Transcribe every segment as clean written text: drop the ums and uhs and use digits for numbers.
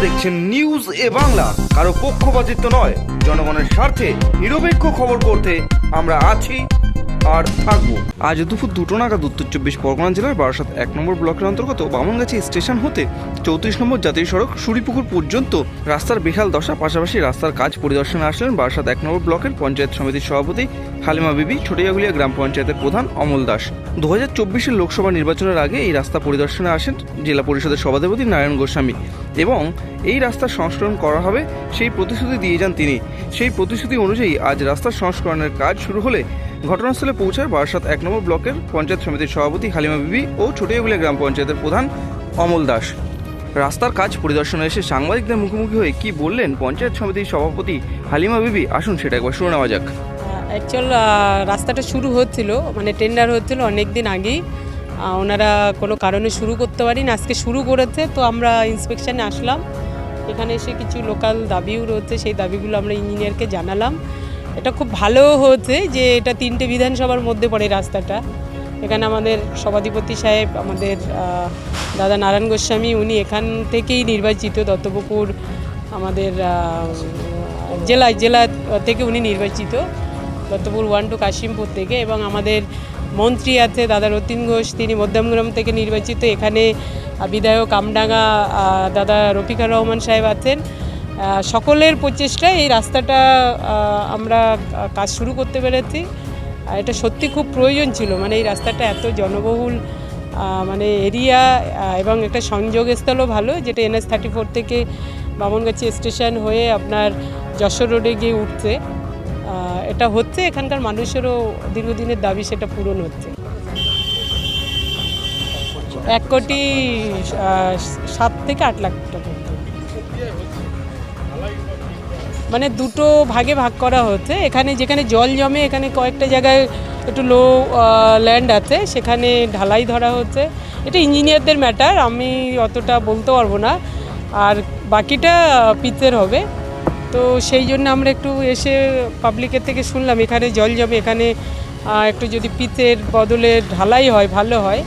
দেখছেন নিউজ এ বাংলা, কারো পক্ষপাতিত্ব নয়, জনগণের স্বার্থে নিরপেক্ষ খবর করতে আমরা আছি আর থাকবো। আজ দুপুর 2টো নাগাদ উত্তর 24 পরগনা জেলার বারাসাত 1 নম্বর ব্লকের অন্তর্গত বামনগাছি স্টেশন হতে 34 নম্বর জাতীয় সড়ক সুরিপুকুর পর্যন্ত রাস্তার বেহাল দশা, পাশাপাশি রাস্তার কাজ পরিদর্শনে আসলেন বারাসাত 1 নম্বর ব্লকের পঞ্চায়েত সমিতির সভাপতি হালিমা বিবি, ছোটিয়াগুলিয়া গ্রাম পঞ্চায়েতের প্রধান অমল দাস। 2024-এর লোকসভা নির্বাচনের আগে এই রাস্তা পরিদর্শনে আসেন জেলা পরিষদের সভাধিপতি নারায়ণ গোস্বামী এবং এই রাস্তার সংস্করণ করা হবে সেই প্রতিশ্রুতি দিয়ে যান তিনি। সেই প্রতিশ্রুতি অনুযায়ী আজ রাস্তার সংস্করণের কাজ শুরু হলে ঘটনাস্থলে পৌঁছায় বারাসাত 1 নম্বর ব্লকের পঞ্চায়েত সমিতির সভাপতি হালিমা বিবি ও ছোটিয়াগুলিয়া গ্রাম পঞ্চায়েতের প্রধান অমল দাস। রাস্তার কাজ পরিদর্শনে এসে সাংবাদিকদের মুখোমুখি হয়ে কি বললেন পঞ্চায়েত সমিতির সভাপতি হালিমা বিবি, আসুন সেটা একবার শুনে নেওয়া যাক। অ্যাকচুয়াল রাস্তাটা শুরু হচ্ছিল, মানে টেন্ডার হচ্ছিল অনেক দিন আগেই। ওনারা কোনো কারণে শুরু করতে পারেনি, আজকে শুরু করেছে। তো আমরা ইন্সপেকশানে আসলাম, এখানে এসে কিছু লোকাল দাবিও রয়েছে, সেই দাবিগুলো আমরা ইঞ্জিনিয়ারকে জানালাম। এটা খুব ভালো হয়েছে যে এটা 3টে বিধানসভার মধ্যে পড়ে রাস্তাটা। এখানে আমাদের সভাধিপতি সাহেব, আমাদের দাদা নারায়ণ গোস্বামী, উনি এখান থেকেই নির্বাচিত, দত্তপুকুর আমাদের জেলা থেকে উনি নির্বাচিত, দত্তপুর 1 টু কাশিমপুর থেকে। এবং আমাদের মন্ত্রী আছে দাদা রতিন ঘোষ, তিনি মধ্যমগ্রাম থেকে নির্বাচিত। এখানে বিধায়ক আমডাঙ্গা দাদা রফিকার রহমান সাহেব আছেন। সকলের প্রচেষ্টায় এই রাস্তাটা আমরা কাজ শুরু করতে পেরেছি। এটা সত্যি খুব প্রয়োজন ছিল, মানে এই রাস্তাটা এত জনবহুল মানে এরিয়া এবং একটা সংযোগস্থলও ভালো, যেটা NH 34 থেকে বামনগাছি স্টেশন হয়ে আপনার যশোর রোডে গিয়ে উঠছে। এটা হচ্ছে, এখানকার মানুষেরও দীর্ঘদিনের দাবি, সেটা পূরণ হচ্ছে। 1,7 থেকে 8 লাখ টাকা, মানে দুটো ভাগে ভাগ করা হচ্ছে। এখানে যেখানে জল জমে, এখানে কয়েকটা জায়গায় একটু লো ল্যান্ড আছে, সেখানে ঢালাই ধরা হচ্ছে। এটা ইঞ্জিনিয়ারদের ম্যাটার, আমি অতটা বলতে পারবো না। আর বাকিটা পিচের হবে। তো সেই জন্য আমরা একটু এসে পাবলিকের থেকে শুনলাম এখানে জল জমে, এখানে একটু যদি পিচের বদলে ঢালাই হয় ভালো হয়।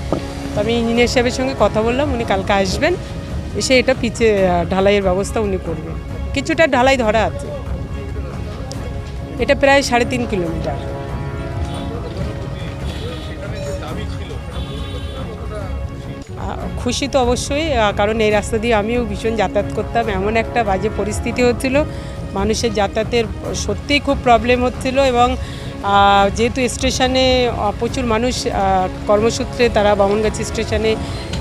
তো আমি ইঞ্জিনিয়ার সাহেবের সঙ্গে কথা বললাম, উনি কালকে আসবেন, এসে এটা পিচে ঢালাইয়ের ব্যবস্থা উনি করবেন। কিছুটা ঢালাই ধরা আছে, এটা প্রায় 3.5 কিলোমিটার। খুশি তো অবশ্যই, কারণ এই রাস্তা দিয়ে আমিও ভীষণ যাতায়াত করতাম। এমন একটা বাজে পরিস্থিতি হচ্ছিল, মানুষের যাতায়াতের সত্যিই খুব প্রবলেম হচ্ছিল। এবং যেহেতু স্টেশনে প্রচুর মানুষ কর্মসূত্রে তারা বামনগাছি স্টেশনে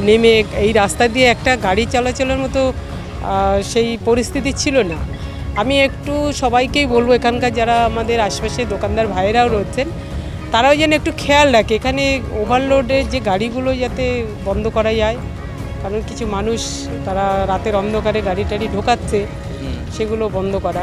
নেমে এই রাস্তা দিয়ে একটা গাড়ি চলাচলের মতো সেই পরিস্থিতি ছিল না। আমি একটু সবাইকেই বলবো, এখানকার যারা আমাদের আশপাশে দোকানদার ভাইয়েরাও রয়েছেন, তারাও যেন একটু খেয়াল রাখে এখানে ওভারলোডের যে গাড়িগুলো যাতে বন্ধ করা যায়। কারণ কিছু মানুষ তারা রাতের অন্ধকারে গাড়ি টাড়ি ঢোকাচ্ছে, সেগুলো বন্ধ করা।